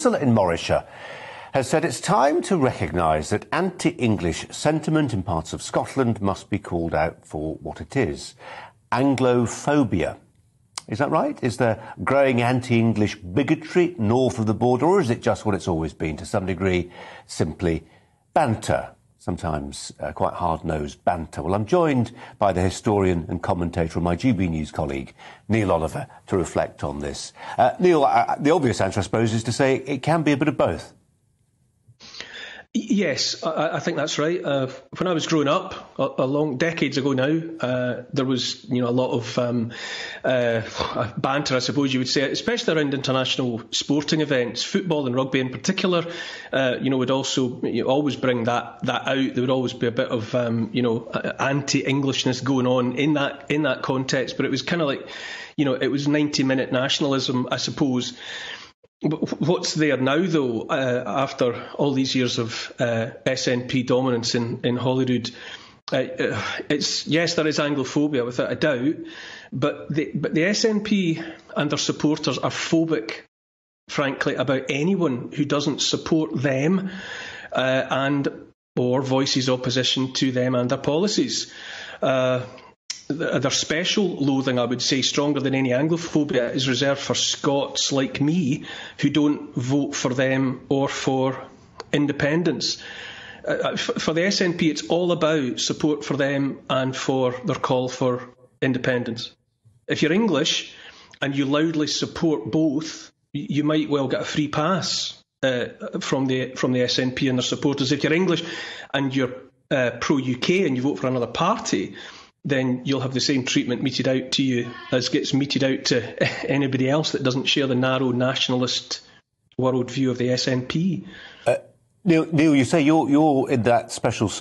in Morrisshire has said it's time to recognise that anti-English sentiment in parts of Scotland must be called out for what it is. Anglophobia. Is that right? Is there growing anti-English bigotry north of the border, or is it just what it's always been, to some degree, simply banter? Sometimes quite hard-nosed banter. Well, I'm joined by the historian and commentator and my GB News colleague, Neil Oliver, to reflect on this. Neil, the obvious answer, I suppose, is to say it can be a bit of both. Yes, I think that's right. When I was growing up, decades ago now, there was a lot of banter, I suppose you would say, especially around international sporting events, football and rugby in particular. Would also always bring that out. There would always be a bit of anti-Englishness going on in that context. But it was kind of like, it was 90-minute nationalism, I suppose. What's there now, though, after all these years of SNP dominance in Holyrood? Yes, there is Anglophobia, without a doubt, but the SNP and their supporters are phobic, frankly, about anyone who doesn't support them or voices opposition to them and their policies. Their special loathing, I would say, stronger than any Anglophobia, is reserved for Scots like me who don't vote for them or for independence. For the SNP, it's all about support for them and for their call for independence. If you're English and you loudly support both, you might well get a free pass from the SNP and their supporters. If you're English and you're pro-UK and you vote for another party, then you'll have the same treatment meted out to you as gets meted out to anybody else that doesn't share the narrow nationalist worldview of the SNP. Neil, you say you're in that special